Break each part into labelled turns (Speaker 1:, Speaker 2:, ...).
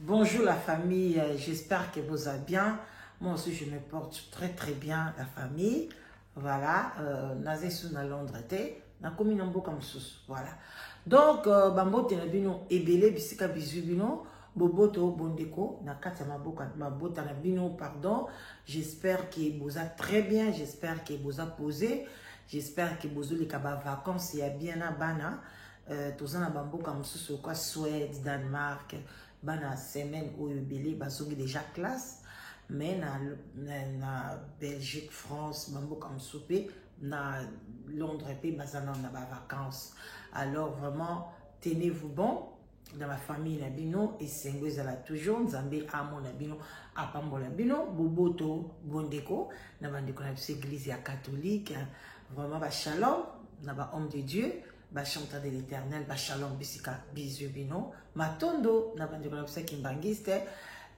Speaker 1: Bonjour la famille, j'espère que vous allez bien. Moi aussi je me porte très bien la famille. Voilà, nazé sous na Londres na komi na mboka msusu. Voilà. Donc bambote na bino ebele bisika bizubino boboto bondeko na kati mabota na bino pardon. J'espère que vous êtes très bien, j'espère que vous êtes posé, j'espère que vous avez les vacances ya bien na bana. Tous en bamboka msusu quoi Suède, Danemark. Bana semaine où belé bazongi déjà classe mais na Belgique, France, mambo comme soupé na Londres et bazana na vacances. Alors vraiment tenez-vous bon dans ma famille na bino et sengwe la toujours nzambe amo na bino apambo na bino boboto bondeko na bandeko na église ya catholique vraiment ba shalom na ba homme de Dieu. Ba chanteur de l'Éternel, ba shalom bisika bizu bino matondo na bandeko na bisaki mbangiste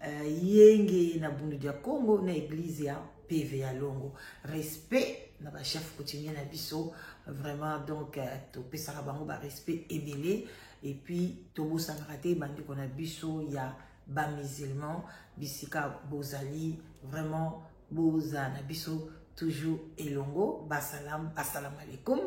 Speaker 1: yenge na bundu dia Congo na église ya PV ya Longo. Respect na ba chef coutumier na biso vraiment donc to pesaka bango ba respect ebele et puis to bosangate bandeko na biso ya ba musulman bisika bozali vraiment boza na biso toujours elongo ba salam assalamu alaikum.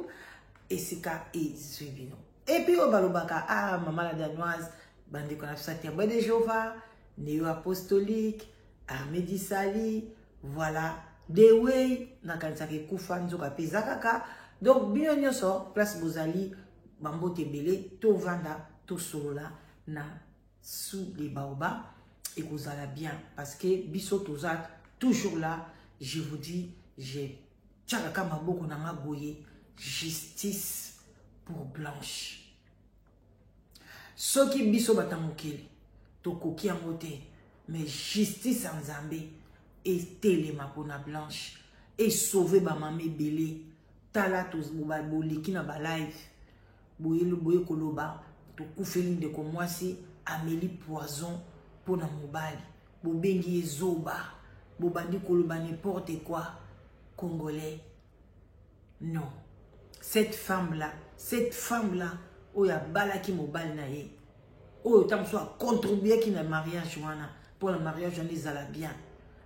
Speaker 1: Et sika et zuibino. Et puis au balobaka ah maman la danoise bande qu'on a fait témoin de Jéhovah, néo apostolique, armée d'Isali, voilà, Dewey na kanisa ke kufa nzoka pezakaka. Donc bino nyoso place bozali bambo tebele to vanda to solola na sous les baobabs et que vous allez bien parce que biso tozat toujours là, je vous dis, j'ai tchaka maboko na maboye. Justice pour Blanche. Ce qui biso batamukeli, tokoki amote, mais justice en Zambé et téléma pour na Blanche et sauver ba mamé belé, tala tous boba boliki na ba live, boye koloba, to koufeline de komwasi, Amélie Poison pour na mobali, bobengi zoba, bobandi koloba n'importe quoi, Congolais, non. Cette femme-là, où il y a balaki mobile nae, où il y a contribué qui n'a mariage pour le mariage on les a bien.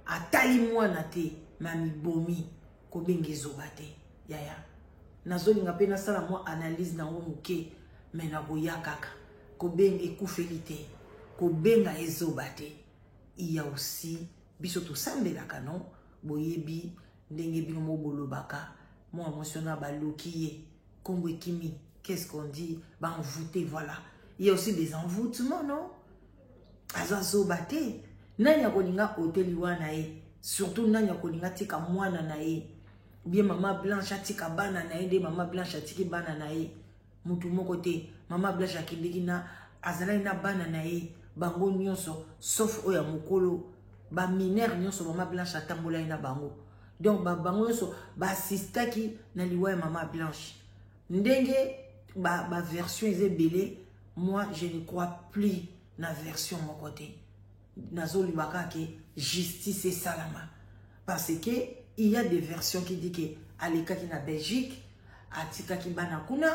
Speaker 1: A tali moi nate, mami bomi, ko bengi zobate, yaya. Nazoli nga pena sala moi analyse na muke, mais na boya kaka, ko bengi kufelite, ko benga ezobate. Il y a aussi bisoto sambe la canon, boyebi, ndenge bino mobolo baka. Moi, émotionnel, balokiye, Kongo Kimi, qu'est-ce qu'on dit? Bah, envoûté, voilà. Il y a aussi des envoûtements, non? Azazo bate. Nanya koninga hôtel wanae. Surtout nanya koninga tika mwana nae. Bien maman blanche tika bana nae, de maman blanche tika bana nae. Mutu moko te, maman blanche akindiki na azala ina bana nae. Bango nyonso, sauf oya mokolo. Ba mineur nyonso maman blanche atambola ina bango. Donc bango so ba sista ki na liwa maman blanche ndenge ba version ezebele. Moi je ne crois plus na version mon côté nazoli baka ke justice et salama parce que il y a des versions qui dit que aleka ki na Belgique atika ki bana kuna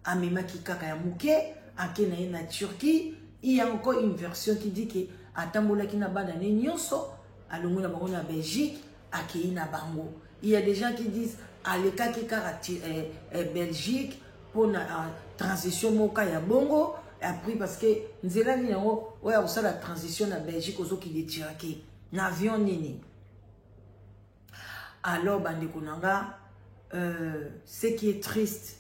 Speaker 1: amema ki kaka ya muke akena na Turquie. Il y a encore une version qui dit que atambola ki na bana ne nyonso alongo na bango na Belgique. Bango. Il y a des gens qui disent Aleka qui Belgique pour la transition moka ya bongo et après parce que nzela ni yango ouais on la transition na Belgique aux qui les tiraki n'avion nini. Alors bande konanga ce qui est triste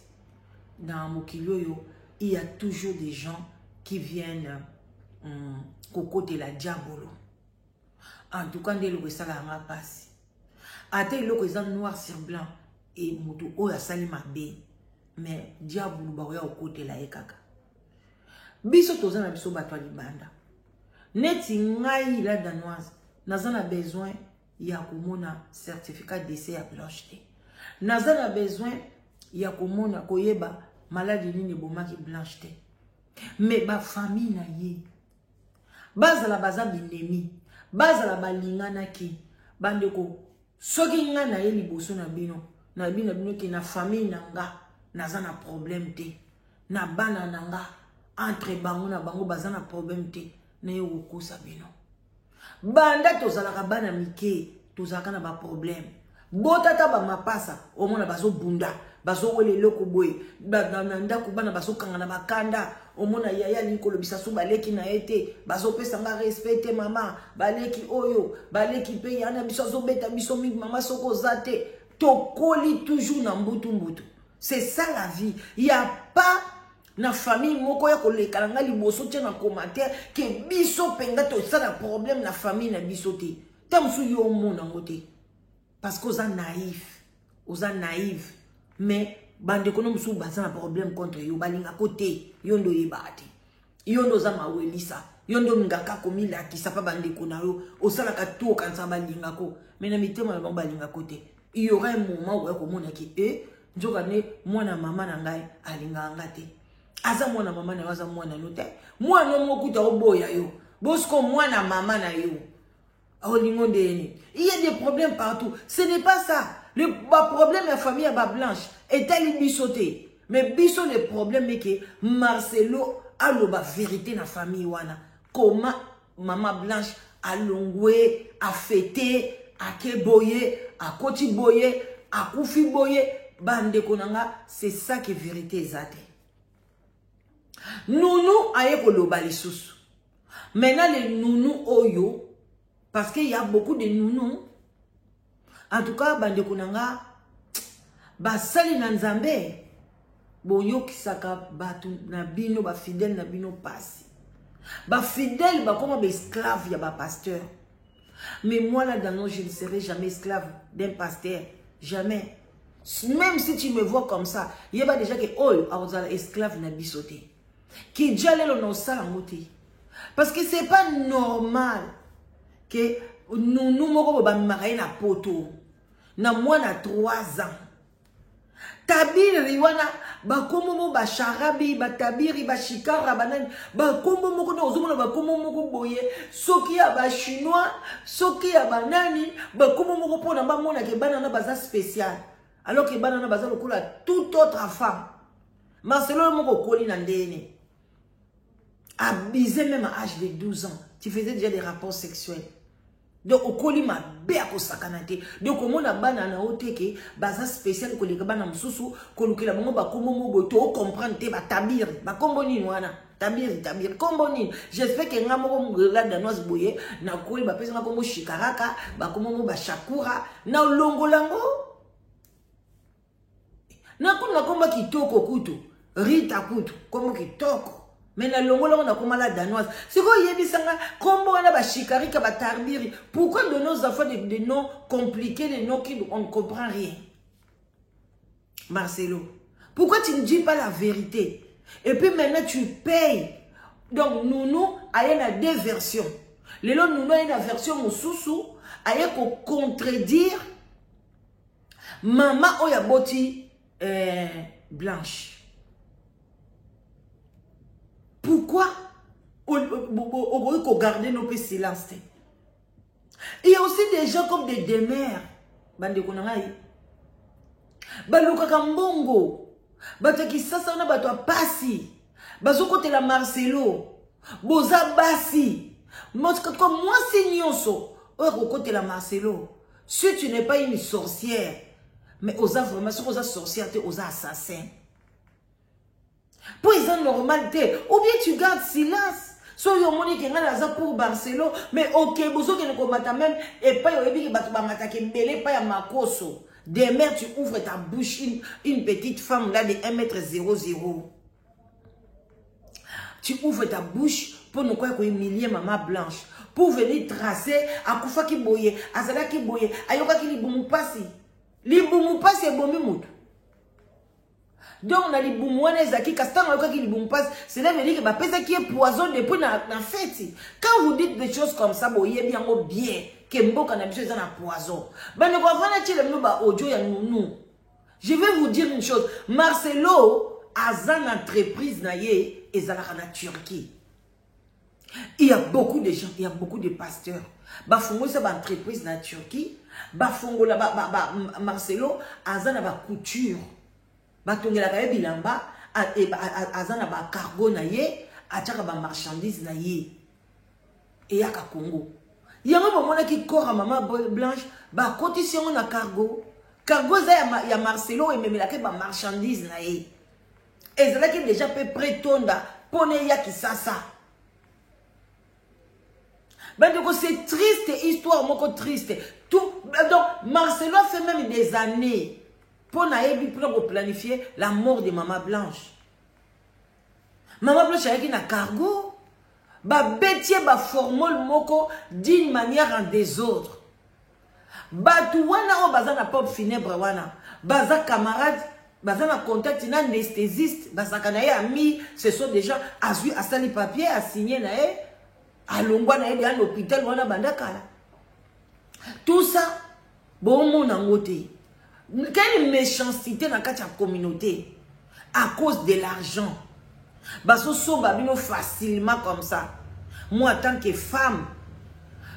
Speaker 1: dans Mokiloyo, il y a toujours des gens qui viennent cocoter la diabolo. En tout cas, des ça la passe. Ate loko eza noir sur blanc et mutu oya salima be mais diable ba oya okote la ekaka biso tozana biso bato libanda neti ngai la danoise nazana besoin ya komona certificat d'essai ya Blanche. Nazana besoin ya komona koyeba maladie nini bomaki Blanche mais ba famille na ye bazala baza binemi bazala balingana ki bandeko soki nga na ye liboso na bino ki na famille na nga naza na problème te na bana na nga entre bango na bango baza na problème te na ye okosa bino. Banda tozalaka bana mike, tozalaka na ba problème. Botata ba mapasa, omona bazo bunda, bazo wele loko boye, nanda kubana bazo kangana bakanda, omona yaya likolo bisasu baleki na ete, bazo pesa nga respecte mama, baleki oyo, baleki pe yana biso zo beta biso mi mama soko zate, tokoli toujours na mbutu mbutu. C'est ça la vie. Il y a pas na famille moko ya koleka nga liboso tia na commentaire ke biso penga to ça na problème na famille na biso te. Tamsu yo mona ngote. Parce que oza naïf, mais bande kono musu baza na problème contre yo balinga côté yondo yebate. Yondo za mawelisa, yondo ngaka komila ki sapa bande kona yo, osala ka to kansa balinga ko. Mais na mitema na balinga côté. Il y aura un moment où ya komona ki njokane mwana mama na ngai alinga ngate. Aza mwana mama na waza mwana note. Mwana mokuta oboya yo. Bosko mwana mama na yo. Il y a des problèmes partout. Ce n'est pas ça. Le problème de la famille à blanche est elle bisoté. Mais biso le problème est que Marcelo a la vérité dans la famille wana. Comment maman blanche a longoué, a fêté, a keboye, a koti boye, a koufi boye, bande konanga, c'est ça que vérité est. Nounou aye koloba lisusu. Maintenant les nounou oyo, parce qu'il y a beaucoup de nounous. En tout cas, bande konanga, ba sali na nzambe, bo yokisaka batu na bino ba fidèle na bino pasi. Ba fidèle ba comme ba esclave ya ba pasteur. Mais moi là dans je ne serai jamais esclave d'un pasteur, jamais. Même si tu me vois comme ça, il y a déjà que oh, awazala esclave na bisoté. Qui jale lo no sala ngoti. Parce que c'est pas normal que nous moko ba maraye na poto. Na mwana 3 ans. Tabiri wana ba komo ba sharabi ba tabiri ba shikara banani ba komo moko na ozomona ba komo moko boye soki ya ba chinois soki ya banani ba komo moko pona ba mona ke banana baza spécial alors que banana baza lokola toute autre femme. Marcelo moko koli na ndene. Abusé même à l'âge de 12 ans. Tu faisais déjà des rapports sexuels. Donc, au colima, béako sakanate. Donc, au monde, banana, au teke, baza spécial, ko les gabana msusu, ko luki la mongo, ba komomo, boto, comprendre, te, ba tabir, ba komboni, wana, tabir, komboni. J'espère que nga mongo, la danoise boye, na koli, ba pesa nga komo shikaraka, ba komomo, ba shakura, na longo lango. Na kuna komba kitoko kutu, rita kutu, kombo kitoko. Mais na longola on a comme la danoise. C'est quoi yebisanga kombo wana ba shikarika ba tarbiri. Pourquoi de nos enfants des noms compliqués, des noms qui on ne comprend rien? Marcelo, pourquoi tu ne dis pas la vérité? Et puis maintenant tu payes. Donc Nounou a une deux versions. Les lots Nounou a une version mosusu a ko contredire maman oya boti blanche. Pourquoi on peut garder nos silence? Il y a aussi des gens comme des demeures. Bande konangai. Baluka kambongo. Bataki sasa na batwa pasi. Bazokote la Marcelo. Boza basi. Moi c'est nyonso. Okote la Marcelo. Si tu n'es pas une sorcière, mais osa vraiment si osa sorcière, tu osa assassin. Pour exemple normalité, ou bien tu gardes silence. So yo moni ke ngana za pour Marcelo, mais ok, bozo ke ne komata même et pas yo ebi ke batu ba matake belé pas ya makoso. Demain tu ouvres ta bouche une petite femme là de 1m00. Tu ouvres ta bouche pour nous quoi humilier maman blanche, pour venir tracer à kufa ki boye, azala ki boye, ayoka ki libumu pasi. Libumu pasi e bombi mutu. Donc, on a dit boumouane zaki, kastan a qui boum passe, c'est là me dit que ma pèse qui est poison depuis la fête. Quand vous dites des choses comme ça, vous voyez bien, que mbo kana biso dans la poison. Ben ne comprendre que le ba audio ya nous. Je vais vous dire une chose, Marcelo a une entreprise na ye et za la Turquie. Il y a beaucoup de gens, il y a beaucoup de pasteurs. Ba fongo ça ba entreprise na Turquie, ba fongo la ba Marcelo a za na ba couture. Batongela ka bilamba azana ba cargo na ye ataka ba marchandise na ye. et yaka Congo. Yango bomona ki corps à maman Blanche ba koti si on a cargo. Cargo za ya Marcelo et même la ke ba marchandise na e. Et ça qui déjà peut prétendre pone ya ki sasa. Ben donc c'est triste histoire moko triste. Tout donc Marcelo a fait même des années pour planifier la mort de maman Blanche. Maman Blanche a na cargo. Ba bétier ba formule moko d'une manière en désordre. Batu wana o baza na pop funèbre wana. Baza camarade, baza na contact na anesthésiste, baza kana ye ami, ce sont des gens azui asali papier a signé na ye, alongwa na ye de l'hôpital wana bandakala. Tout ça bon mon angote. Quelle méchanceté dans la communauté à cause de l'argent. Baso so babino facilement comme ça. Moi en tant que femme,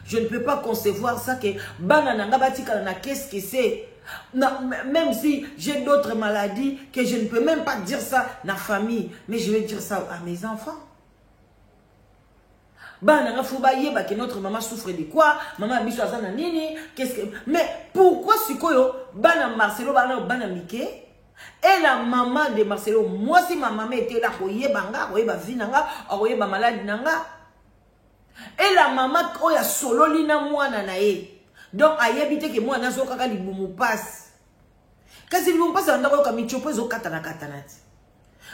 Speaker 1: je ne peux pas concevoir ça que banana batika na qu'est-ce que c'est. Même si j'ai d'autres maladies que je ne peux même pas dire ça na famille, mais je vais dire ça à mes enfants. Banana fuba yeba que notre maman souffre de quoi, maman biso azana nini, qu'est-ce que mais pourquoi sikoyo bana Marcelo bana Mickey? Et la maman de Marcelo, moi si ma maman était là, koyeba vinanga, koyeba malade nanga. Et la maman oya solo lina mwana na ye. Donc ayebite que moi nazo kaka libumu passe. Kasi libumu passe andako ka michopo zo katana katanati.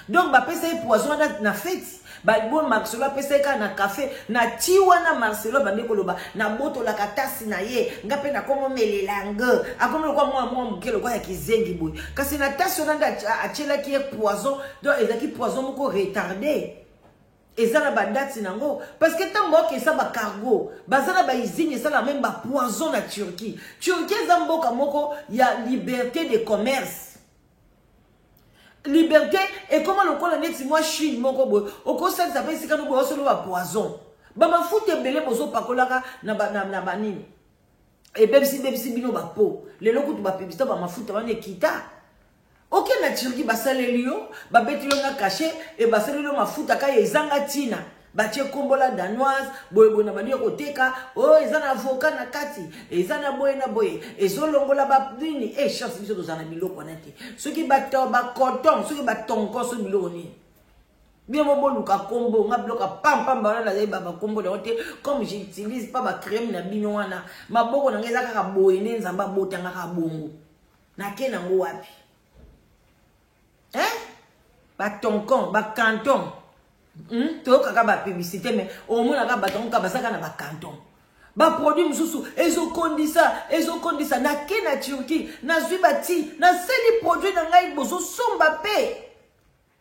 Speaker 1: Donc ba pesa poison na fête. Ba bon Marcelo pesa ka na café na tiwana Marcelo bande koloba na boto la katasi na ye ngape na komo melelanga akomo kwa moi mukelo kwa ya kizengi boy kasi na tasse na achela ki poison donc ezaki poison moko retardé ezana ba date nango parce que tant que ça ba cargo bazana ba usine ça la même ba poison na Turquie zamboka moko ya liberté de commerce. Liberté et comment le colonel dit moi Chine moko boy au conseil ça fait c'est quand nous solo ba poison ba ma foute belé bozo pakolaka na banini et même si bino ba po les loko tu ba publicité ba ma foute ba ne kita OK na Turquie ba salelio ba betilo na caché et ba salelio ma foute aka ezanga tina batie kombola danoise boye na bani koteka oh ezana avocat na kati ezana boye na boye ezolongola ba nini et chance biso dozana biloko na te soki ba coton soki ba tonko so biloko ni bien mo boluka kombo nga bloka pam pam ba na ba kombo de te comme j'utilise pas ba crème na bino wana maboko na ngeza kaka boye ne nzamba botanga ka bongo na ke nango wapi ba tonko ba canton toka ba publicité mais au moins la baton ka basaka na ba canton ba produit mususu ezokondisa na ke na Turquie na zubati na seli produit na ngai bozo somba pe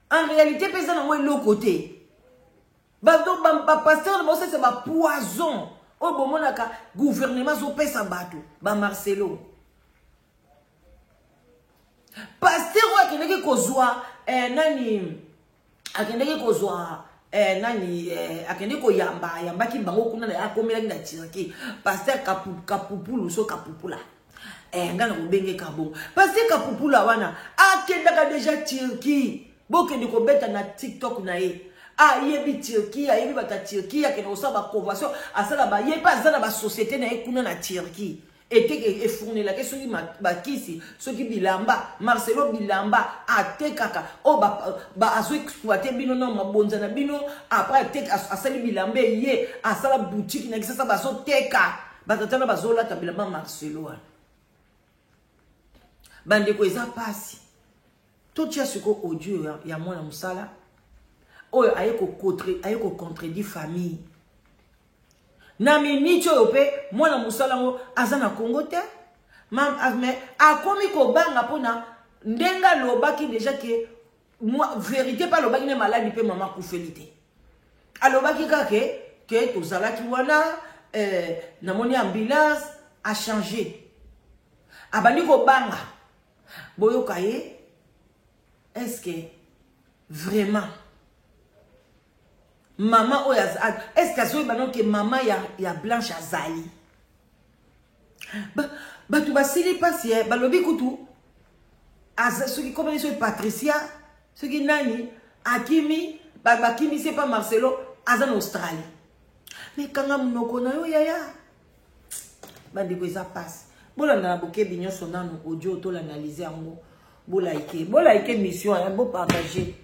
Speaker 1: en réalité pesa na moi l'autre côté ba donc ba pasteur mo c'est ba poison o bomona ka gouvernement zo pesa bato ba Marcelo pasteur wa keneke kozwa nani akendeke kozwa nani akende ko yamba ki bango kuna na akomela na Turquie pasteur kapupulu so kapupula ngana ko benge kabongo pasteur kapupula wana akendaka déjà Turquie bokende ko beta na TikTok na ye yebi Turquie yebi bata Turquie akende ko sa ba convention asala ba ye pas za na ba société na ye kuna na Turquie et fourni la question bakisi ceux qui bilamba Marcelo bilamba atekaka o ba aso exploiter bino non mabonza na bino après tek asali bilambe ye asala boutique na kisa ba so teka batatana bazola ta bilamba Marcelo bande ko eza pasi tout tia suko audio ya mwana musala oyo ayeko contredire famille na minute ope mwana musalango azana Congo te mam mais akomi ko banga pona ndenga lobaki déjà que moi vérité pas lobaki ne malade pe maman kufelité alobaki que tozalaki wana na moni ambulance a changé abandi ko banga boyoka ye est-ce que vraiment maman oya est-ce que maman ya Blanche azali ba tu basili pasi ba lobi kutu ceux qui comme les Patricia ceux qui nani Akimi ba Kimi c'est pas Marcelo azan Australie Mais quand on a eu yaya, bandeko ça passe. Bon, on a beaucoup de gens qui ont audio, tout l'analyser en gros. Bon, like mission, un beau partager.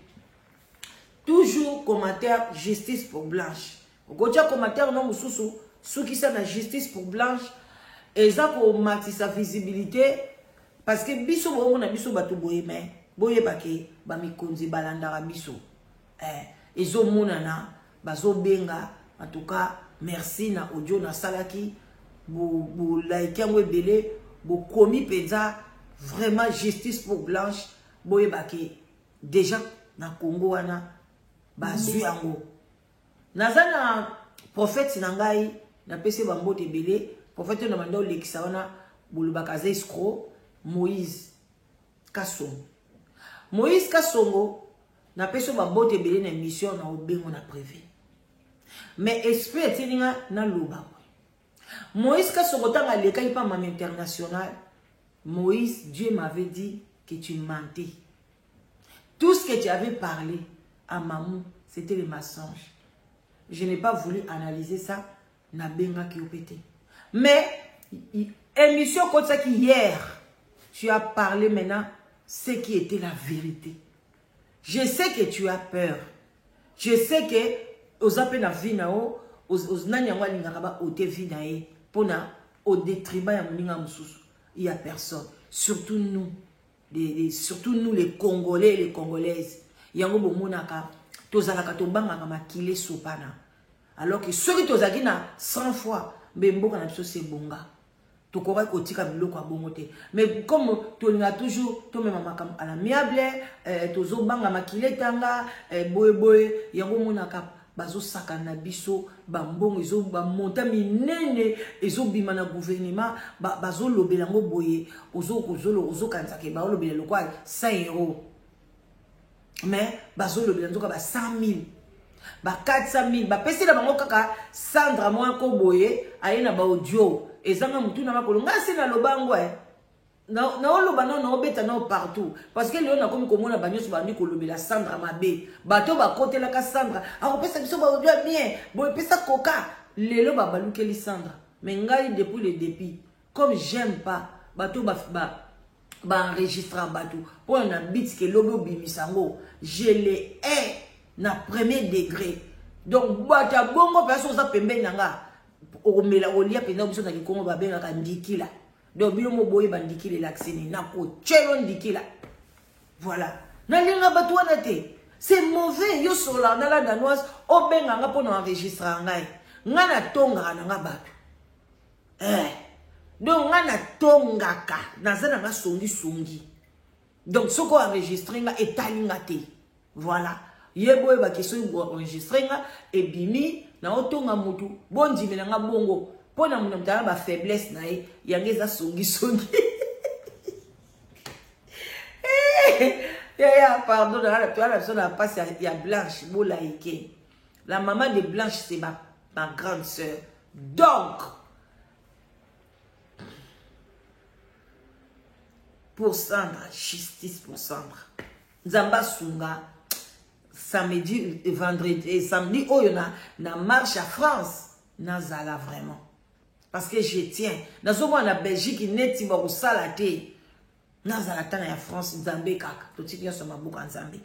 Speaker 1: Toujours commentaire justice pour Blanche. Quand tu as commentaire non sous ceux qui sont la justice pour Blanche, et ça pour maxi sa visibilité parce que biso on a biso batu boye mais boye bake ba mi konzi balanda biso ezo monana bazo benga en tout cas merci na audio na salaki bo like ngwe belé bo komi penza vraiment justice pour Blanche boye bake déjà na Congo wana bazui yango nazana prophète sinangai na pese bambote belé prophète na manda olekisa wana bulubakaze escroc Moïse Kassongo. Moïse Kassongo na pese bambote belé na mission na obengo na privé. Mais esprit etelinga na loba. Moïse Kassongo tanga leka ipa mam international. Moïse, Dieu m'avait dit que tu mentais. Tout ce que tu avais parlé à Mamou, c'était les mensonges. Je n'ai pas voulu analyser ça. Na benga qui opété. Mais, émission comme ça qui hier, tu as parlé maintenant ce qui était la vérité. Je sais que tu as peur. Je sais que aux appels à vie nao, aux nanyangwa lingakaba ote vie nae, pona au détriment ya muninga mususu, il y a personne. Surtout nous, les Congolais et les Congolaises. Yango bomonaka, tozalaka tobanga makile sopana. Alors que ceux qui tozaki na 100 fois, mboka na biso c'est bonga. Tokora kotika biloko bongote. Mais comme tolinga toujours to mema makam à l'amiable, tozo banga makile tanga, boye yango monaka bazo sakana biso bambongo ezo ba monta minene ezo bima na gouvernement bazo lobelango boye ozo kanzake ba lobela lokwa 100 €. Mais bazo lobelango ka ba 100 000. Ba 400 000 ba pesi na bango kaka Sandra mo ko boye ayena ba audio ezanga mutu na makolo ngasi na lobango na oloba na obeta na partout parce que léon na komi komona banyoso bandi ko lobela Sandra mabe bato ba kotela ka Sandra akopesa biso ba audio bien boye pesa koka lelo ba balukeli Sandra mais ngai depuis le début comme j'aime pas bato ba enregistrer bato pour un bit que lobo bimisango je les ai na premier degré. Donc, bata bongo personne ça pembe nanga. O mela olia pena biso na Kongo ba benga ka ndikila. Donc bilo mo boye bandikile l'accès na ko chelo ndikila. Voilà. Na linga batu wana te. C'est mauvais yo sur la na la danoise o benga nga pona enregistrer ngai. Nga na tonga nga batu. Donc nga na tonga ka na zana nga songi. Donc soko enregistrer nga etali nga te. Voilà. Yeboye ba question enregistrer nga et bimi na otonga mutu bondi nga bongo pona muna mutala ba faiblesse na ye yangeza songi ya pardon la personne a passé ya Blanche Bolaïke. La maman de Blanche c'est ma grande sœur. Donc pour Sandra, justice pour Sandra. Nzamba Sunga samedi, vendredi et samedi, oh, il y a na marche à France. Nazala vraiment. Parce que je tiens. Dans ce moment, en Belgique, il n'est pas au salaté. Nazala tana ya France, Nzambe kaka. Tout ce qui est sur ma boucle en Zambie.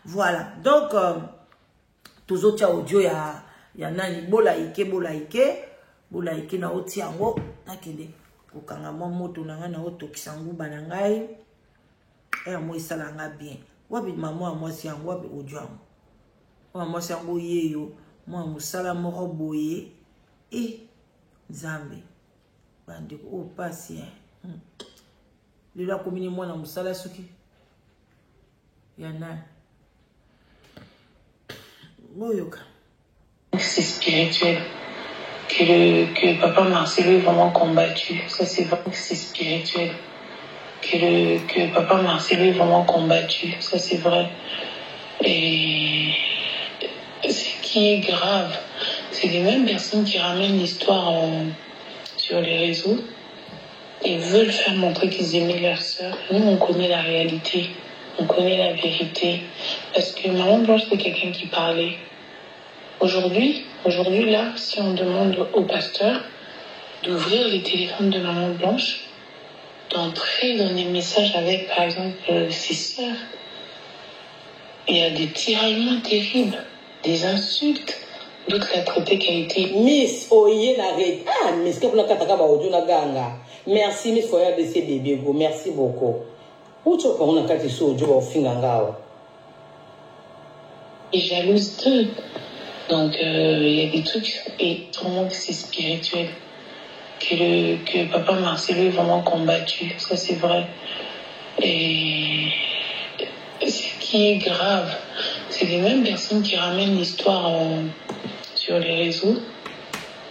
Speaker 1: Voilà. Donc, tous autres audio, il y a nani Bolaïke na oti yango. Nakende. Kokanga mo moto na ngana oto kisangu banangai. Et moi, ça l'a bien. Wabi maman moi si yango wabi audio yango. Moi si yango yeyo. Moi musala moko boye. Et Nzambe. Bande o patient. Lila komini moi na musala suki. Yana. Moyoka.
Speaker 2: C'est spirituel. Que Papa Marcelo est vraiment combattu. Ça c'est vrai que c'est spirituel. Que Papa Marcelo est vraiment combattu. Ça c'est vrai. Et ce qui est grave, c'est les mêmes personnes qui ramènent l'histoire sur les réseaux et veulent faire montrer qu'ils aimaient leur sœur. Nous, on connaît la réalité. On connaît la vérité. Parce que Maman Blanche, c'est quelqu'un qui parlait. Aujourd'hui, là, si on demande au pasteur d'ouvrir les téléphones de Maman Blanche, d'entrer dans des messages avec, par exemple, ses sœurs, il y a des tiraillements terribles, des insultes. D'autres la traité qui a été...
Speaker 3: Miss Oye n'arrête. Ah, Miss, qu'est-ce que vous avez ganga. Merci, Miss Foya de ces bébés. Merci beaucoup. Où tu as qu'on a quatre sous, tu vas au finangao.
Speaker 2: Et jalouse d'eux. Donc, il y a des trucs, et vraiment que c'est spirituel. Que papa Marcelo est vraiment combattu. Ça, c'est vrai. Et ce qui est grave, c'est les mêmes personnes qui ramènent l'histoire sur les réseaux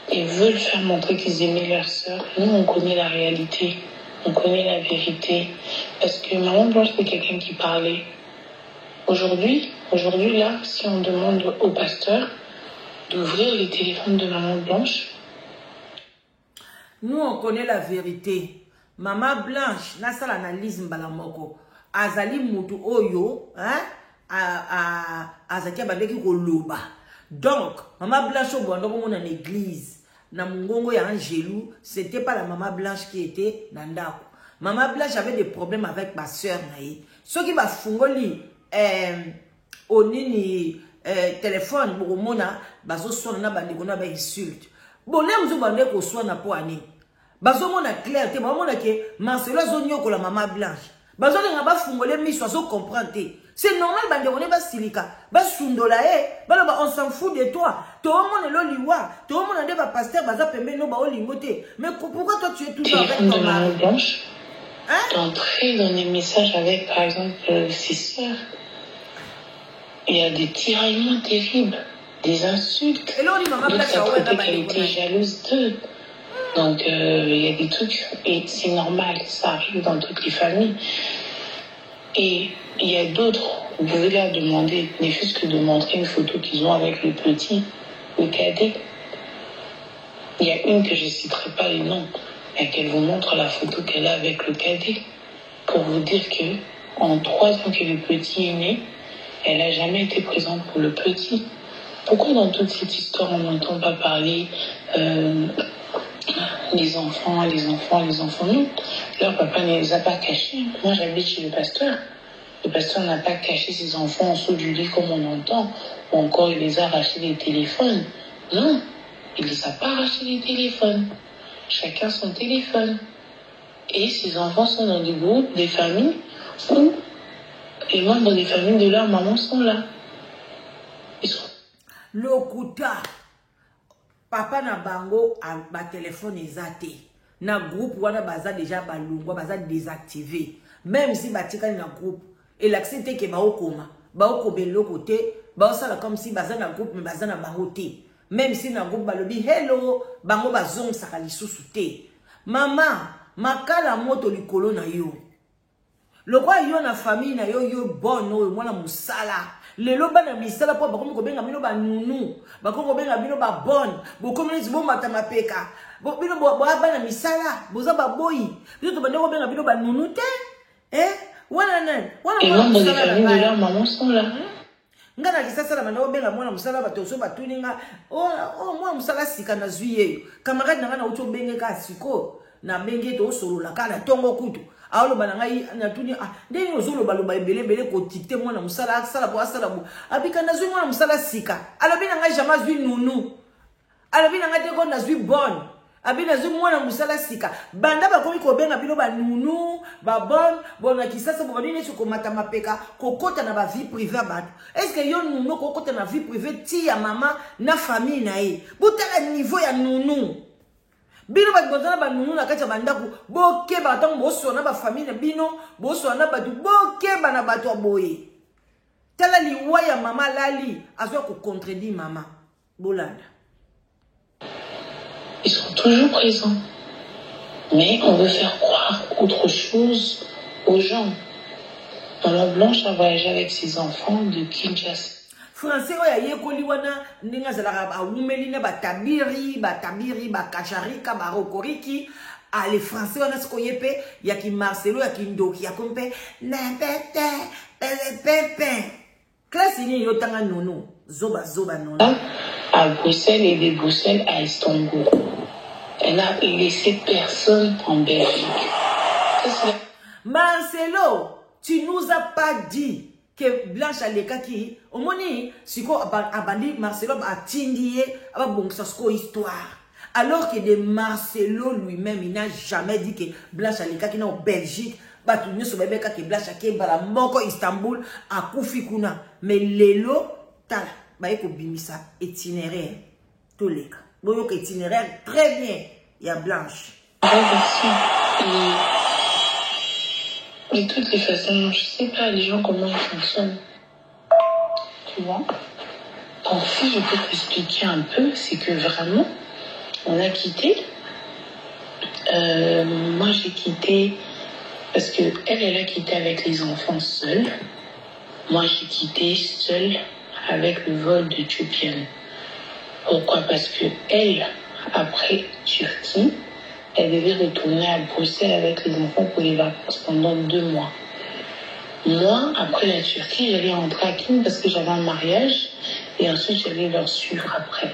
Speaker 2: et veulent faire montrer qu'ils aimaient leur sœur. Nous, on connaît la réalité. On connaît la vérité. Parce que Maman Blanche, c'est quelqu'un qui parlait. Aujourd'hui, là, si on demande au pasteur d'ouvrir les téléphones de Maman Blanche,
Speaker 1: nous, on connaît la vérité. Maman Blanche, n'a pas l'analyse mbalamoko. Azali mutu oyo, azaki abandeki koloba. Donc, Maman Blanche au bondo mon en église, na mungongo ya Angelou, c'était pas la Maman Blanche qui était nandako. Maman Blanche avait des problèmes avec ma soeur naïe. Ce qui va fungoli onini téléphone pour mona bazo sona na bandeko na ba insulte. Bon, là nous bandeko sona po ani. Bazo mona clair te mona ke Marcelo zonyo ko la Maman Blanche. Bazo nga ba fungole miso zo comprendre. C'est normal bandeko ne ba silika. Ba sundola ba on s'en fout de toi. To mona lo liwa, to mona de ba pasteur baza pembe no ba olingote. Mais pourquoi toi tu es toujours avec ton mari?
Speaker 2: Blanche? D'entrer dans des messages avec, par exemple, ses sœurs. Il y a des tiraillements terribles, des insultes.
Speaker 1: Et là, on dit Maman Blanche
Speaker 2: qui a été jalouse d'eux. Donc, il y a des trucs, et c'est normal, ça arrive dans toutes les familles. Et il y a d'autres, vous pouvez leur demander, ne fût-ce que de montrer une photo qu'ils ont avec le petit, le cadet. Il y a une que je ne citerai pas les noms, et qu'elle vous montre la photo qu'elle a avec le cadet, pour vous dire que en 3 ans que le petit est né, elle n'a jamais été présente pour le petit. Pourquoi dans toute cette histoire on n'entend pas parler les enfants? Non, leur papa ne les a pas cachés. Moi j'habite chez le pasteur. Le pasteur n'a pas caché ses enfants en dessous du lit comme on entend, ou encore il les a arrachés des téléphones. Non, il ne les a pas arrachés des téléphones. Chacun son téléphone. Et ces enfants sont dans des groupes, des familles où les membres des familles de leur maman sont là. Ils sont...
Speaker 1: Lokuta, papa na bango a ba téléphone ezate. Na groupe wana baza déjà balungwa baza désactivé. Même si batika na groupe et l'accès te ke ba okoma, ba okobelo côté, ba osala comme si baza na groupe mais baza na bango te. Même si na groupe balobi hello, bango bazong saka lisusu te. Mama, makala moto likolo na yo. Le roi yo na famille na yo bono mwana musala. Lelo bana misala po bakomi ko benga bino ba nunu. Bakoko benga bino ba bonne. Bokomi zibo matama peka. Bino bo bana misala, boza ba boyi. Bino to bandeko benga bino ba nunu te. Wana nan.
Speaker 2: Et membres des familles de leur maman sont là.
Speaker 1: Ngana kisasa la bandeko benga mwana musala bato so batuninga. Mwana musala sika na zuye. Camarade nanga na uto benge ka siko. Na benge to solo la kana tongo kutu. Aolo banangai na tuni ndeni ozolo baloba ebele ko tikte mwana musala asala bo abika na zui mwana musala sika alobi na ngai jamais zui nunu alobi na ngai te ko na zui bonne abi na zui mwana musala sika banda ba komi ko benga bino ba nunu ba bonne bona kisasa bo bani nesu ko mata mapeka ko kota na ba vie privée ba est-ce que yo nunu ko kota na vie privée ti ya mama na famille na ye butala niveau ya nunu. Bino ba gonzana ba nunu na kati ya bandaku boke ba tango boso na ba famille bino boso na batu boke ba na batu boye tala liwa ya mama lali azwa ko contredire mama bolanda.
Speaker 2: Ils sont toujours présents, mais on veut faire croire autre chose aux gens. Maman Blanche a voyagé avec ses enfants de Kinshasa.
Speaker 1: Français oya yekoli wana ndinga zala ba umeli na batabiri bakacharika barokoriki ale français wana siko yepe ya ki Marcelo ya ki Ndoki ya kompe na pepe classe ni yotanga nono zoba nono
Speaker 2: à Bruxelles et de Bruxelles à Istanbul. Elle n'a laissé personne en Belgique.
Speaker 1: Marcelo, tu nous as pas dit que Blanche Alekaki, au moni, si quoi abandi Marcelo a tindié, a bon ça histoire. Alors que de Marcelo lui-même, il n'a jamais dit que Blanche Alekaki est en Belgique. Bah tu ne sais pas que Blanche Alekaki est à Moko Istanbul à Koufikuna. Mais Lelo, tala, bah eko bimisa itinéraire tous les cas. Bon itinéraire très bien. Il y a Blanche.
Speaker 2: De toutes les façons, je sais pas les gens comment ils fonctionnent. Tu vois? Donc si je peux t'expliquer un peu, c'est que vraiment, on a quitté. Moi j'ai quitté parce que elle a quitté avec les enfants seule. Moi j'ai quitté seule avec le vol d'Éthiopienne. Pourquoi? Parce que elle, après Turquie, elle devait retourner à Bruxelles avec les enfants pour les vacances pendant 2 mois. Moi, après la Turquie, j'allais rentrer à Kim parce que j'avais un mariage et ensuite j'allais leur suivre après.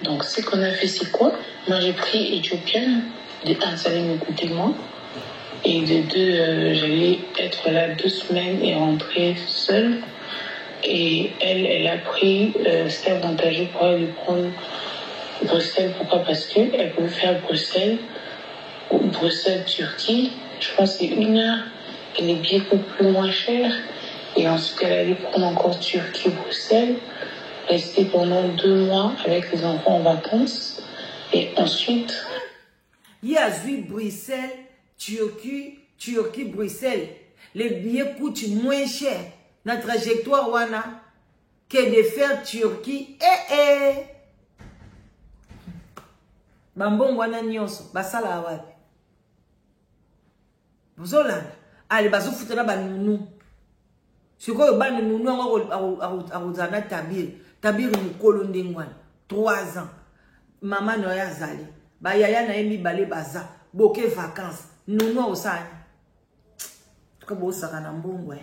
Speaker 2: Donc ce qu'on a fait, c'est quoi? Moi j'ai pris Éthiopienne, de 1, ça allait me coûter moins, et de 2, j'allais être là 2 semaines et rentrer seule. Et elle a pris, c'était avantageux pour elle de prendre Bruxelles. Pourquoi? Parce qu'elle pouvait faire Bruxelles-Turquie. Je pense que c'est 1 heure. Et les billets coûtent plus moins cher. Et ensuite, elle allait prendre encore Turquie-Bruxelles. Rester pendant 2 mois avec les enfants en vacances. Et ensuite...
Speaker 1: Il y a Bruxelles, Turquie, Bruxelles. Les billets coûtent moins cher. La trajectoire wana que de faire Turquie. Bambon wana nyonso basala wapi. Bozolanda. Allez bazo futana ba nunu. Siko ba nunu akuzana tabiri. Tabiri mukolo ndengwana. 3 ans. Maman no ya zali. Ba yaya na emi bale baza. Boke vacances. Nunu osani. Kobo saka na mbongwe.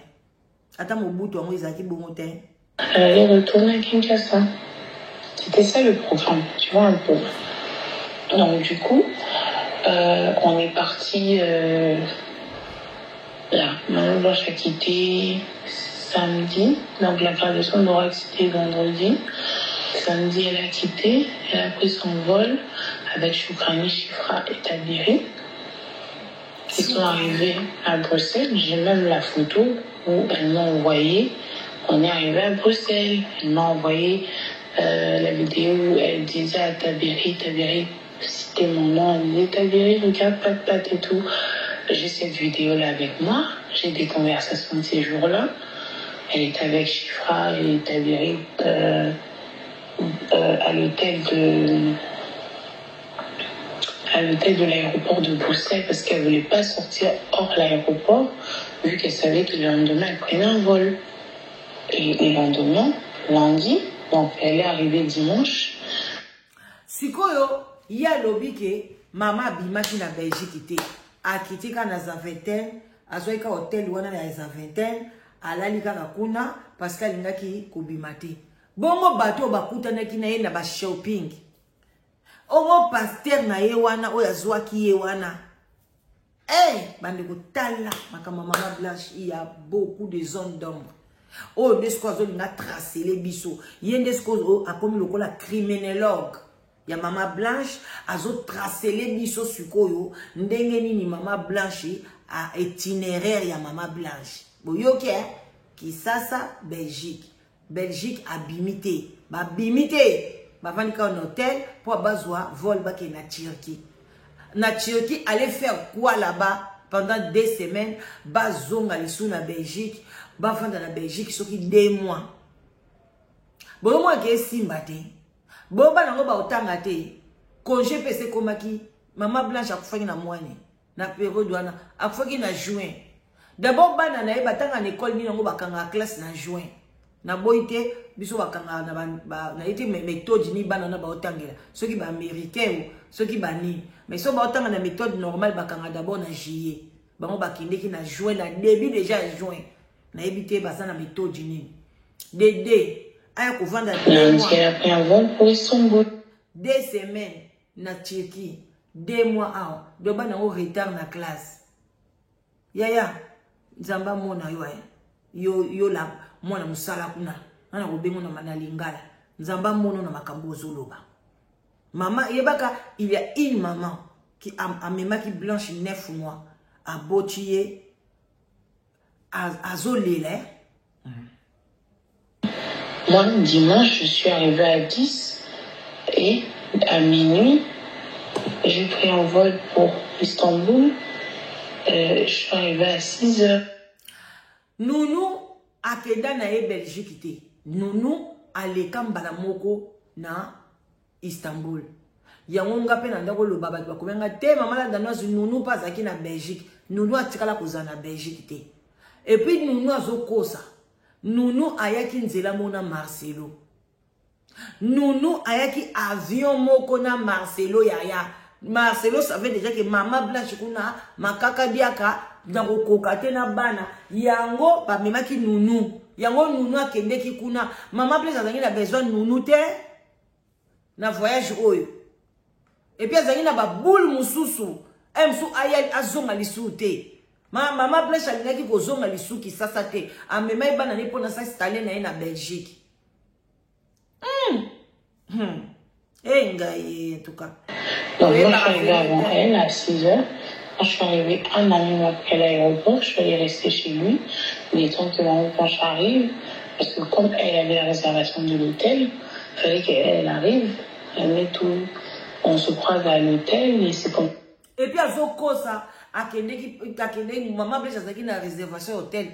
Speaker 1: Attends, mon bout, toi, ils ont bon temps.
Speaker 2: Elle allait retourner à Kinshasa. C'était ça le programme, tu vois un peu. Donc du coup, on est parti là. Maman Blanche a quitté samedi. Donc la graduation n'aura c'était vendredi. Samedi, elle a quitté. Elle a pris son vol avec Choukrani, Chifra et Tabiri. Ils sont arrivés à Bruxelles. J'ai même la photo où elle m'a envoyé. On est arrivé à Bruxelles. Elle m'a envoyé la vidéo où elle disait à Tabiri, c'était mon nom. Elle disait Tabiri, regarde, pat et tout. J'ai cette vidéo-là avec moi. J'ai des conversations de ces jours-là. Elle était avec Chifra et Tabiri à l'hôtel de l'aéroport de Bruxelles parce qu'elle ne voulait pas sortir hors l'aéroport vu qu'elle savait que le lendemain elle prenait un vol. Et le lendemain, lundi, donc elle est arrivée dimanche.
Speaker 1: Sikoyo, il y a lobby que maman bimaki na Belgique a quitté quand na vingtaine, a zoika hôtel wana na vingtaine, a la lika na kuna parce qu'elle n'a ki kubimate. Bongo bateau bakuta na ki na ye na ba shopping. Omo pasteur na ye wana oya zwaki ye wana. Bande ko tala makama maman Blanche, il y a beaucoup de zones d'ombre. Oh deskozo linga tracé les biso. Yende deskozo a comme lokola criminologue. Ya maman Blanche azo tracé les biso sukoyo ndenge nini maman Blanche a itinéraire ya maman Blanche. Boyoke ki sasa Belgique. Belgique a bimité. Ba bimité. Bavanika un hôtel pour bazwa vol bake na Turquie. Na Turquie allait faire quoi là-bas pendant 2 semaines? Bazonga lisou na Belgique. Bavanda na Belgique soki 2 mois. Bon moi ke simbate. Bon ba nango ba otanga te. Congé pese komaki maman Blanche akufaki na mwane. Na période wana akufaki na juin. D'abord bana na ye batanga na école ni nango bakanga classe na juin. Na boite biso bakanga na été méthode ni bana na ba otangela. Ceux qui ba américain ou ceux qui ba ni. Mais so ba otanga na méthode normale bakanga d'abord na juillet. Bango bakindeki na juin na début déjà juin. Na ebité basa na méthode ni. Dédé aya ko vanda
Speaker 2: elle a pris un vol pour Istanbul.
Speaker 1: 2 semaines na Turquie, 2 mois awa, doba na retard na classe. Yaya, nzamba mona yo la mona musala kuna. Nana ko bengo na manalingala. Nzamba mona na makambo zoloba. Maman, yebaka, il y a une maman qui a même qui blanche 9 mois a botié à Zolélé.
Speaker 2: Moi, dimanche, je suis arrivée à 10 et à minuit, j'ai pris un vol pour Istanbul. Je suis arrivée à 6 heures.
Speaker 1: Nounou a kenda na Belgique te. Nounou a lekambala moko na Istanbul. Yango nga pe na ndako lo baba ba komenga te mama la danoise nounou pas aki na Belgique. Nounou a tikala koza na Belgique te. Et puis nounou azokosa. Nounou ayaki nzela mona Marcelo. Nounou ayaki avion moko na Marcelo yaya. Marcelo savait déjà que maman Blanche kuna makaka diaka dans kokate na bana. Yango ba memaki nounou. Yango nounou akende ki kuna. Maman Blanche azangi na besoin nounou te. Na voyage oyo. Et puis azangi na ba boule mususu. Emsu ayel azonga lisute. Maman Blanche alingaki ko zonga lisuki sasa te. Amema ibana ne pona sa installer na Belgique. En tout cas.
Speaker 2: Donc moi je suis arrivée avant elle à 6 heures. Quand je suis arrivée un ami après l'aéroport, je suis allée rester chez lui. Les temps que maman Blanche arrive, parce que comme elle avait la réservation de l'hôtel, il fallait qu'elle arrive, elle met tout, on se croise à l'hôtel et c'est comme...
Speaker 1: Et puis à Zokosa, à Kende, maman Blanche a une réservation hôtel,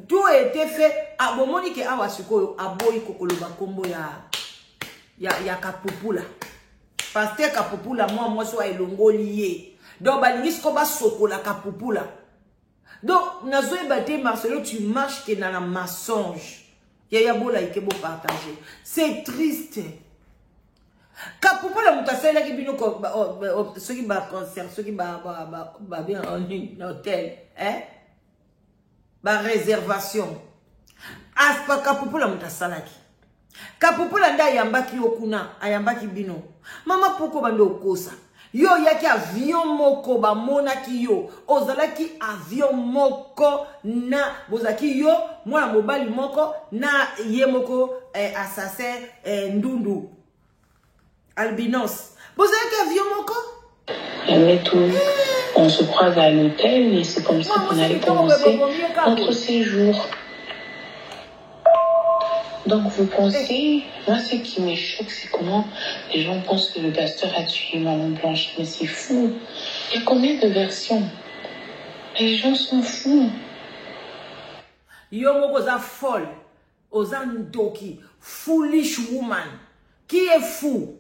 Speaker 1: tout a été fait à Bomoni que awa sikoyo à Boy Kokoloba Kombo ya Kapupula. Pasteur Kapupula moi so elongo lié. Donc balingis ko ba sokola Kapupula. Donc nazo ebate Marcelo tu marches que dans la mensonge. Ya bola ikebo partager. C'est triste. Kapupula mutasela ki bino ko ceux qui ba concert, ceux qui ba bien en hôtel, hein? Ba réservation. Aspa Kapupula mutasala ki. Kapupula nda ayambaki okuna, ayambaki bino. Mama poko bando okosa. Yo yaki avion moko ba monaki yo. Ozalaki avion moko na bozaki yo mwana mobali moko na ye moko assassin ndundu albinos. Bozalaki avion moko?
Speaker 2: Elle met tout. On se croise à l'hôtel et c'est comme ça qu'on allait commencer notre séjour. Donc vous pensez, moi ce qui me choque, c'est comment les gens pensent que le pasteur a tué Maman Blanche. Mais c'est fou. Il y a combien de versions? Les gens sont fous.
Speaker 1: Yo moko za folle, oza ndoki, foolish woman. Qui est fou?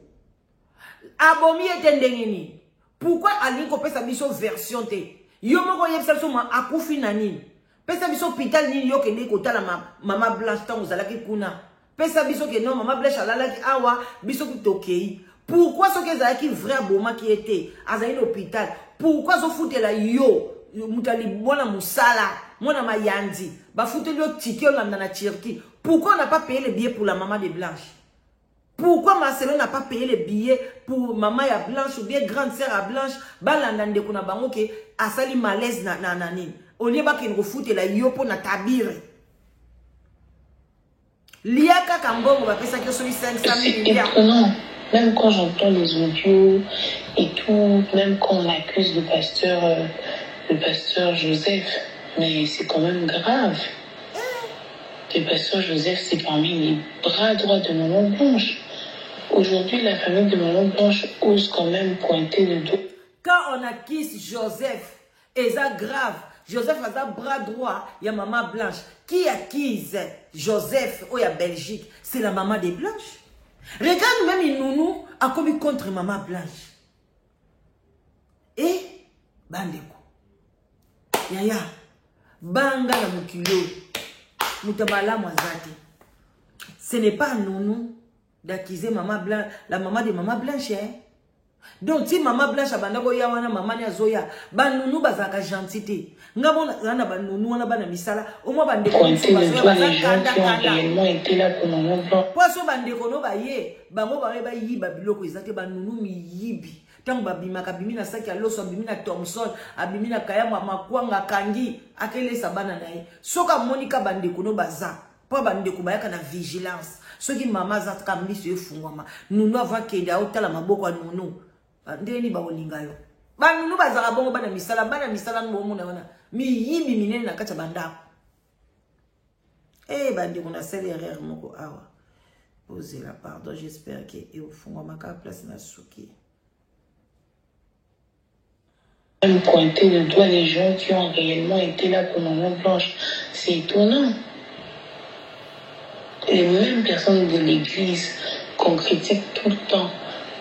Speaker 1: Abomi etendengini. Pourquoi alinko pesa biso version te? Yo moko yebisa biso ma akufi na nini? Pesa biso pital nini yo kende kotala mama Blanche tango zalaki kuna. Pesa biso ke non mama Blanche alalaki awa biso kitokei. Pourquoi ce que zalaki vrai boma qui était azali l'hôpital? Pourquoi zo foutela yo mutali mwana musala, mwana mayandi, ba fouteli yo ticket na Turquie? Pourquoi on n'a pas payé les billets pour la maman de Blanche? Pourquoi Marcelo n'a pas payé les billets pour maman ya Blanche ou bien grande sœur à Blanche? Balanda ndeko na bango ke asali malaise na nini. On y va qu'il refoute la yopo na tabire. Liaka Kambongo va penser que c'est 500 milliards.
Speaker 2: Étonnant. Même quand j'entends les audios et tout, même quand on accuse le pasteur Joseph, mais c'est quand même grave. Le pasteur Joseph, c'est parmi les bras droits de Maman Blanche. Aujourd'hui, la famille de Maman Blanche ose quand même pointer le dos.
Speaker 1: Quand on accuse Joseph, et ça grave. Joseph a un bras droit, il y a Maman Blanche. Qui accuse Joseph ou il y a Belgique? C'est la maman de Blanche. Regarde même il nounou a commis contre Maman Blanche. Et bandeko. Yaya. Banga la mukilo. Mutabala mwazati. Ce n'est pas nounou d'accuser Maman Blanche, la maman de Maman Blanche. Hein? Donc si maman Blanche abandako ya wana maman ya zoya banunu bazaka gentité ngabona zana banunu wana bana misala au moins bandeko
Speaker 2: pointer le doigt les gens qui ont réellement été là pour maman Blanche.
Speaker 1: Poisson bandeko no ba ye bango ba yiba biloko ezate banunu mi yibi tango babimaka bimina saki ya loso bimina Thomson abimina kaya makwanga kangi akele sabana nae soka monika bandeko no baza po bandeko bayaka na vigilance soki mama za kambiso efungwama nunu avakende aotala maboko ya nunu ndeni ba olinga yo banunu bazaka bongo bana misala ngomo na wana mi yibi minene na kati bandako bandeko na sel erreur moko awa poser la pardon j'espère que et au fond ma place na souki.
Speaker 2: Même pointer le doigt les gens qui ont réellement été là pour maman Blanche, c'est étonnant. Les mêmes personnes de l'église qu'on critique tout le temps.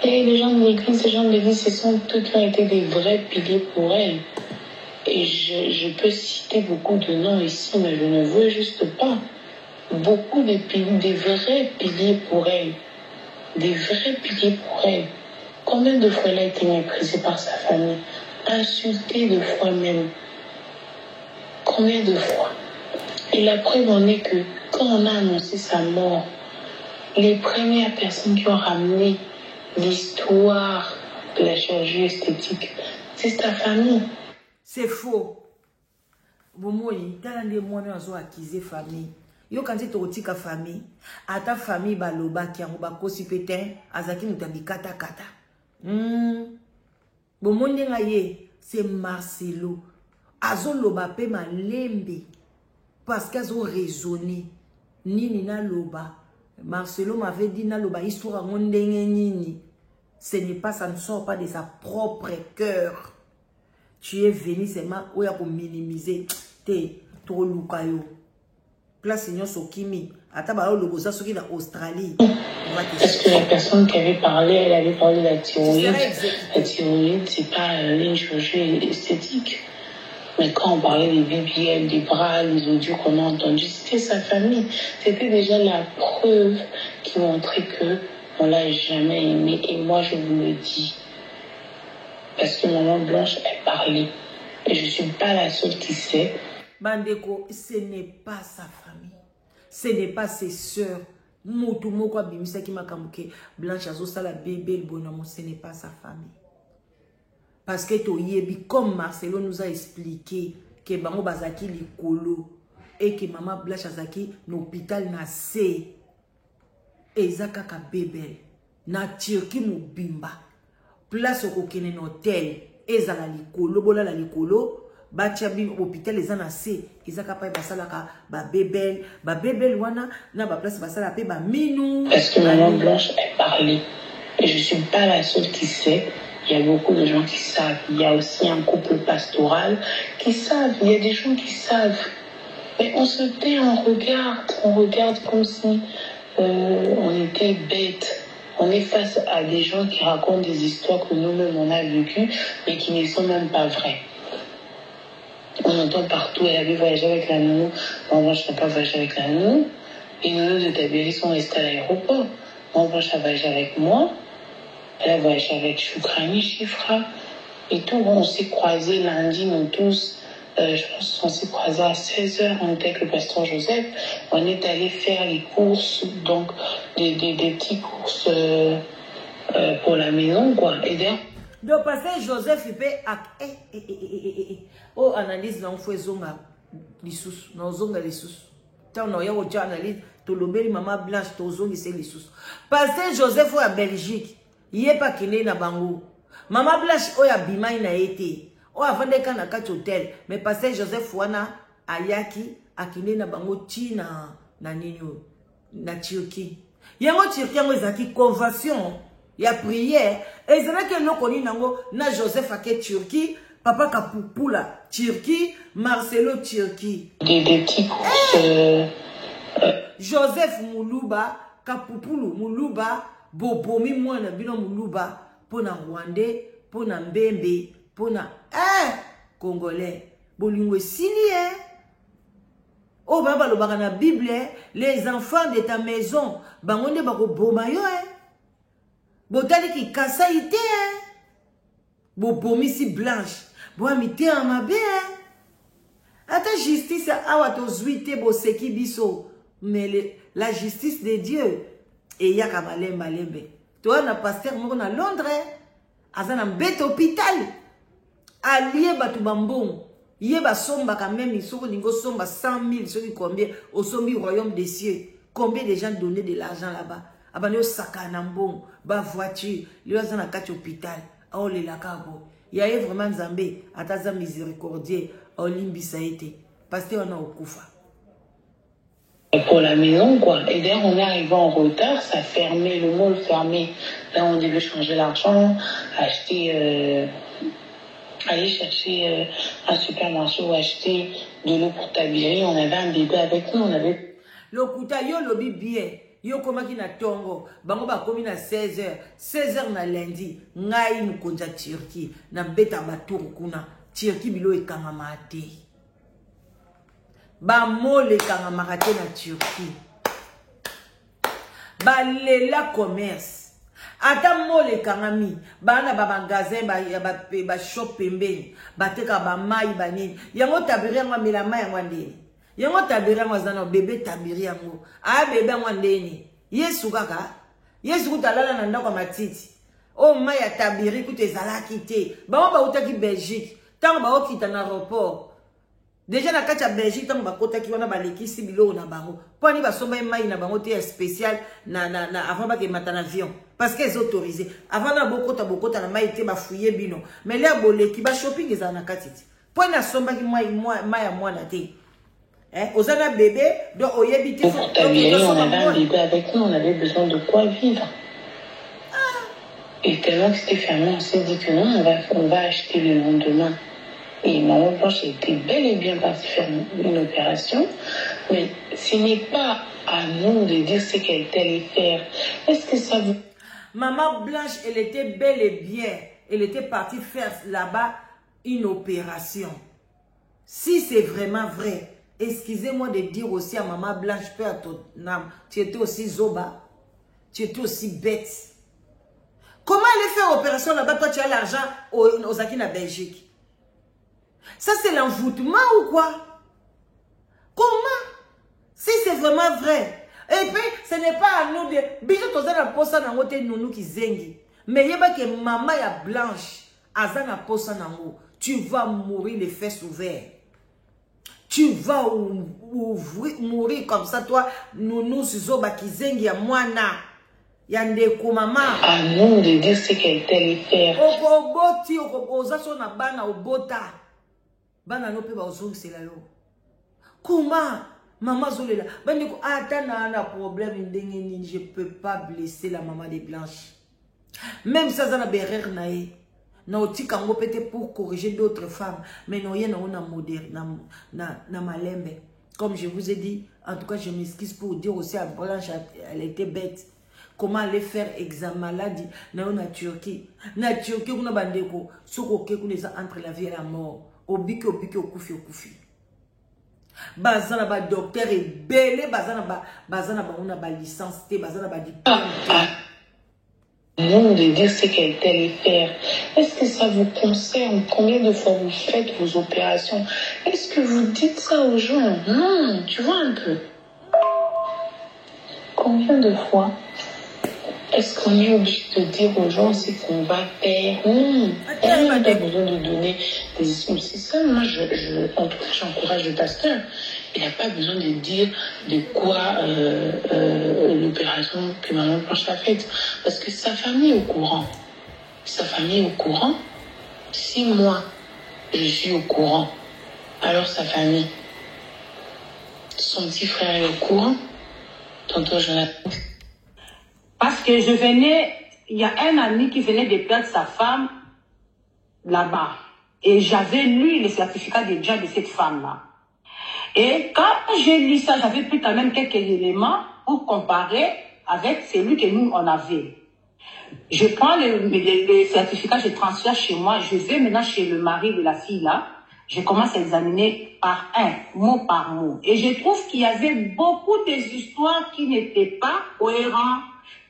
Speaker 2: Et les gens de l'église, ce sont tous qui ont été des vrais piliers pour elle. Et je peux citer beaucoup de noms ici, mais je ne veux juste pas. Beaucoup des vrais piliers pour elle. Des vrais piliers pour elle. Combien de fois elle a été méprisée par sa famille? Insultée de fois même. Combien de fois? Et la preuve en est que quand on a annoncé sa mort, les premières personnes qui ont ramené l'histoire de la chirurgie esthétique, c'est sa famille.
Speaker 1: C'est faux. Bomoi, t'as des moyens à acquiser famille. Yo quand tu otika famille, à ta famille baloba qui a un kosi pétain, azaki mutabi kata kata. Bomoi ngaye, c'est Marcelo. Azo loba pe malembe. Parce qu'elles ont raisonné. Nini na loba. Marcelo m'avait dit na loba histoire ngondenge nini. Ce n'est pas, ça ne sort pas de sa propre cœur. Tu es venu seulement où il y a pour minimiser. T'es trop lukayo. Place Seigneur Sokimi. Ataba le bosa soki na Australie.
Speaker 2: Parce que la personne qui avait parlé, elle avait parlé de la thyroïde. La thyroïde, c'est pas une chirurgie esthétique. Mais quand on parlait des BBL, des bras, les audios qu'on a entendus, c'était sa famille. C'était déjà la preuve qui montrait que on l'a jamais aimé. Et moi, je vous le dis. Parce que maman Blanche, elle parlait. Et je suis pas la seule qui sait.
Speaker 1: Bandeko, ce n'est pas sa famille. Ce n'est pas ses sœurs. Motumoko abimisa ki makamuke. Blanche azosa la bébé le bonhomme. Ce n'est pas sa famille. Parce que comme Marcelo nous a expliqué que bango bazaki likolo et que maman Blanche azaki l'hôpital na se ezaka ka bébé na Turquie mobimba place au kene hôtel ezala likolo bola la likolo batia bi hôpital ezana se ezaka pa basala ka ba bébé wana na ba place basala pe ba minou.
Speaker 2: Parce que maman Blanche elle parlait et je suis pas la seule qui sait. Il y a beaucoup de gens qui savent. Il y a aussi un couple pastoral qui savent. Il y a des gens qui savent. Mais on se tait, on regarde comme si on était bêtes. On est face à des gens qui racontent des histoires que nous-mêmes on a vécues, mais qui ne sont même pas vraies. On entend partout, elle avait voyagé avec la nounou. Moi, je n'ai pas voyagé avec la nounou. Les nounous de Tabéry sont restés à l'aéroport. Moi, je voyagé avec moi. Elle a voyagé avec Choukrani, Chifra et tout. On s'est croisés lundi, nous tous. Je pense qu'on s'est croisés à 16h. On était avec le pasteur Joseph. On est allé faire les courses, donc des petites courses pour la maison, quoi. Et d'ailleurs...
Speaker 1: Donc, pasteur Joseph, il peut... Oh, analyse, non, faut zonga les sous. Non, zonga les sous. Tant on a eu analyse, tout le monde, maman Blanche, tout zonga, c'est les sous. Pasteur Joseph, à Belgique. Yé pas kine na bango. Maman Blanche oya bimai na ete. O avandeka na kati hotel. Mais pasteur Joseph wana ayaki akine na bango ti na nini na Turquie. Yango Turquie yango ezaki convention ya prière. Ezalaki no koni nango na Joseph ake Turquie, papa kapupula Turquie, Marcelo Turquie.
Speaker 2: Des petits courses.
Speaker 1: Joseph Muluba, kapupulu Muluba. Bobomi mwana bino muluba pona Rwandais pona Mbembe pona Congolais bolingo sili o baba lo baka na Bible les enfants de ta maison bangonde bako boma yo botali ki kasaite Bobomisi Blanche. Boa mité en ma bien. Ata justice awa to zuite bo seki biso. Mais la justice de Dieu. Et yaka malemba lembe. Toi na pasteur moko na Londres. Azana mbete hôpital. Allié batu bambon. Yeba somba quand même. Soko ningo somba 100 000. Soki combien. Au sombi royaume des cieux. Combien de gens donnaient de l'argent là-bas. Abane saka nambon. Ba voiture. Lui azana kati hôpital. Oh les lacabo. Il y a vraiment Zambé. Ataza miséricordieux. Olimbi ça a été. Parce qu'on a au Koufa.
Speaker 2: Pour la maison, quoi. Et d'ailleurs, on est arrivé en retard, ça fermait, le mall fermé. Là, on devait changer l'argent, acheter, aller chercher un supermarché ou acheter de l'eau pour t'habiller. On avait un bébé avec nous, on avait...
Speaker 1: Le kouta, yo lobi bien. Yo komaki na tongo. Bango ba komi na 16h. 16h na lundi. Ngai mukonja Turquie. Na beta baturu kuna. Turquie bilo ekangama te. Ba mole ekangama te na Turquie. Ba lela commerce. Ata mole ekangami. Ba na ba magasin ba shop pembeni. Ba teka ba mai ba nini. Yango tabiri yango mela mai yango ndeni. Yango tabiri yango zana bebe tabiri yango. A bebe yango ndeni. Yesu kaka. Yesu kutalala na ndako matiti. O mai ya tabiri kutezalaki te. Ba ba utaki Belgique. Tant ba okita na aéroport. Déjà na kati ya Belgique tant ba kotaki wana ba lekisi bilo na bango. Poni ba somba mai na bango te spécial na avant ba ke mata na avion parce que c'est autorisé. Avant na bokota na mai te ba fouiller bino. Mais là boleki ba shopping eza na kati te. Poni na somba ki mai ya mwana te. Hein, osana bébé donc oyebi te.
Speaker 2: Pour t'habiller, on avait un bébé avec nous, on avait besoin de quoi vivre. Et tellement que c'était fermé, on s'est dit que non, on va acheter le lendemain. Et maman Blanche était bel et bien partie faire une opération. Mais ce n'est pas à nous de dire ce qu'elle allait faire. Est-ce que ça vous...
Speaker 1: Maman Blanche, elle était bel et bien. Elle était partie faire là-bas une opération. Si c'est vraiment vrai, excusez-moi de dire aussi à Maman Blanche, peu à ton âme, tu étais aussi zoba. Tu étais aussi bête. Comment aller faire opération là-bas? Toi, tu as l'argent aux acquis en Belgique. Ça, c'est l'envoûtement ou quoi? Comment? Si c'est vraiment vrai. Et puis, ce n'est pas à nous de... Bisous, tu as un poste dans côté nous qui zengi. Mais il y a que maman ya Blanche, azan a poste dans tu vas mourir les fesses ouvertes. Tu vas mourir comme ça, toi, nous, zoba qui zengi ya mwana. Yande ko maman.
Speaker 2: À nous de dire ce qu'elle allait faire.
Speaker 1: Okoboti okoboza na bana obota. Bana no pe ba ozongi c'est là yo. Comment maman zolela bandi ko atana na problème ndenge nini je peux pas blesser la maman de Blanche. Même ça na berrer nae. Na otika ngo pete pour corriger d'autres femmes mais non yena on a moderne na malembe. Comme je vous ai dit, en tout cas je m'excuse pour dire aussi à Blanche elle était bête. Comment aller faire examen maladie na Turquie. Na Turquie kuna bandeko soko ke kuna entre la vie et la mort. Obiki au kufi. Bazana ba docteur et belé bazana ba on a ba licence té bazana ba diplôme.
Speaker 2: Non de dire ce qu'elle allait faire. Est-ce que ça vous concerne? Combien de fois vous faites vos opérations? Est-ce que vous dites ça aux gens? Non, tu vois un peu. Combien de fois est-ce qu'on est obligé de dire aux gens ce qu'on va faire? Non, on n'a pas besoin de donner des excuses. C'est ça, moi, en tout cas, j'encourage le pasteur. Il n'a pas besoin de dire de quoi l'opération que maman Blanche a faite. Parce que sa famille est au courant. Sa famille est au courant. Si moi, je suis au courant, alors sa famille, son petit frère est au courant. Tonton Jonathan.
Speaker 3: Parce que il y a un ami qui venait de perdre sa femme là-bas. Et j'avais lu le certificat de déjà de cette femme-là. Et quand j'ai lu ça, j'avais pris quand même quelques éléments pour comparer avec celui que nous, on avait. Je prends le certificat, je transfère chez moi, je vais maintenant chez le mari de la fille là. Je commence à examiner par mot par mot. Et je trouve qu'il y avait beaucoup des histoires qui n'étaient pas cohérentes,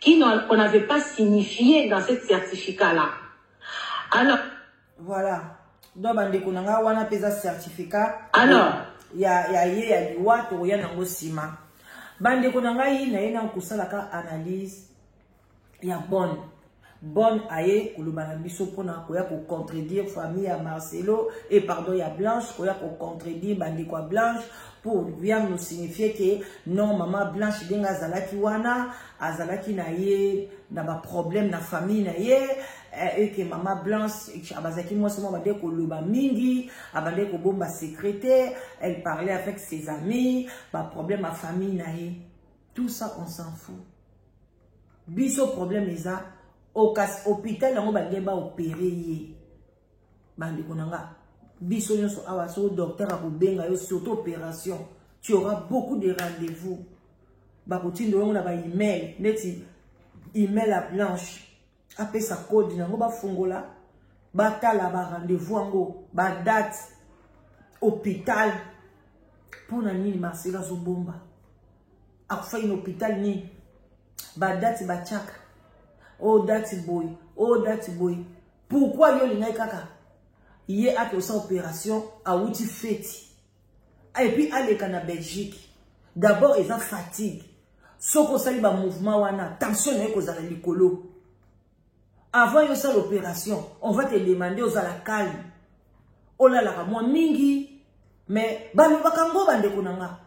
Speaker 3: qu'on n'avait pas signifié dans ce certificat-là. Alors,
Speaker 1: Voilà. Donc, bande konanga wana pesa certificat.
Speaker 3: Alors.
Speaker 1: Ya liwa to ya nango sima. Bande konanga yi na yena kusala ka analyse ya bonne aye kulubana biso pona koya ko contredire famille ya Marcelo et pardon ya Blanche koya ko contredire bande kwa Blanche pour bien nous signifier que non maman Blanche denga azalaki wana azalaki na ye na ba problème na famille na ye et que maman Blanche abazaki moi seulement bande ko luba mingi abande ko bomba secrétaire elle parlait avec ses amis ba problème à famille na ye tout ça on s'en fout biso problème eza au hôpital nango ba opérer ye bandi konanga biso nyonso awa so docteur akobenga yo surtout opération tu auras beaucoup de rendez-vous ba kotindo yango na ba email neti email à Blanche après sa code nango ba fungola ba tala ba rendez-vous yango ba date hôpital pour na nini Marcelo zo bomba akufa in hôpital ni ba date ba chaka oh that boy pourquoi yo lingai kaka hier a fait sa opération à outil fête et puis aller na Belgique d'abord ils ont fatigue soko sali ba mouvement wana tension na ko za likolo avant yo sa l'opération on va te demander aux à la calme oh là là moi mingi mais ba bakango bande konanga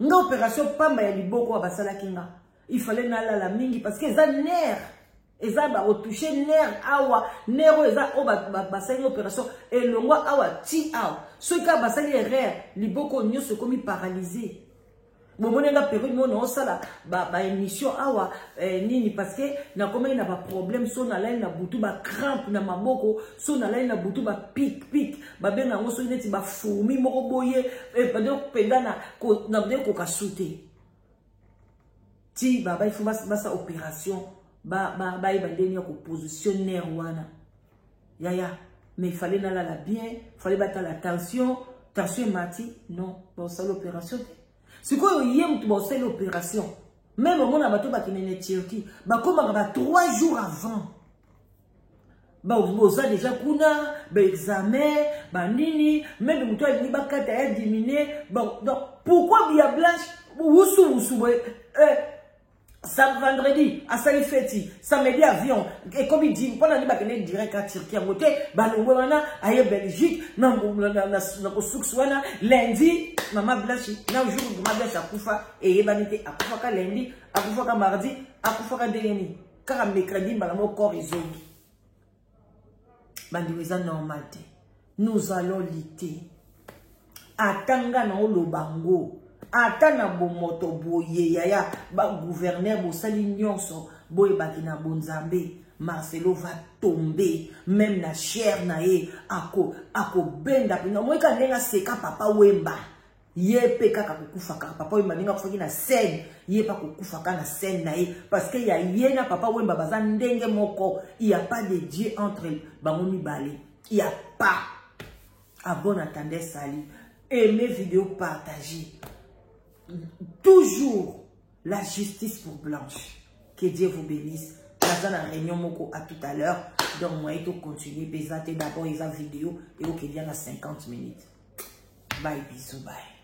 Speaker 1: nga opération pamba ya liboko basala kinga il fallait na la mingi parce que ça nerf eza ba retoucher nerf awa nerf eza o basali opération et longwa awa ti awa ce ka basali erreur liboko nyonso komi paralysé bomone nga période mo no sala ba émission awa nini parce que na comme na ba problème so na laine na butu ba crampe na maboko so na laine na butu ba pic ba benga ngo so neti ba fourmi moko boye pendant pendana ko na de ko kasute ti baba il faut basa opération ba ibandeni ko positionnaire wana ya mais il fallait na la bien fallait battre la tension mati non bon ça l'opération c'est quoi yem tu bosser l'opération même au moment bato bakinene Turquie ba koma ba 3 jours avant ba oza déjà kuna ba examen ba nini même muto ni ba kata ya diminuer bon donc pourquoi Bia Blanche wusu ça vendredi à Salifeti samedi avion et comme il dit pendant ni bakene direct à Turquie en côté balongwe wana aye Belgique na ko sukswana lundi maman Blanche na jour maman Blanche akufa et yebanite akufa ka lundi akufa ka mardi akufa ka deni car mercredi bala mo corps izongi bandi weza normalité nous allons lutter atanga na olobango atana bomoto boye yaya ba gouverneur bosali nyonso boye bakina bonzambe Marcelo va tomber même na chair na ye ako benda pina moika nenga seka papa wemba ye pe kaka kokufaka papa wemba nenga kufaki na scène ye pa kokufaka na scène na ye parce que ya ye na papa wemba baza ndenge moko il y a pas de Dieu entre bango mibale il y a pas à bon attendez sali aimez vidéo partager toujours la justice pour Blanche. Que Dieu vous bénisse. Dans la réunion moko à tout à l'heure. Donc moi il faut continuer. D'abord les vidéos et ok il y en a 50 minutes. Bye bisous bye.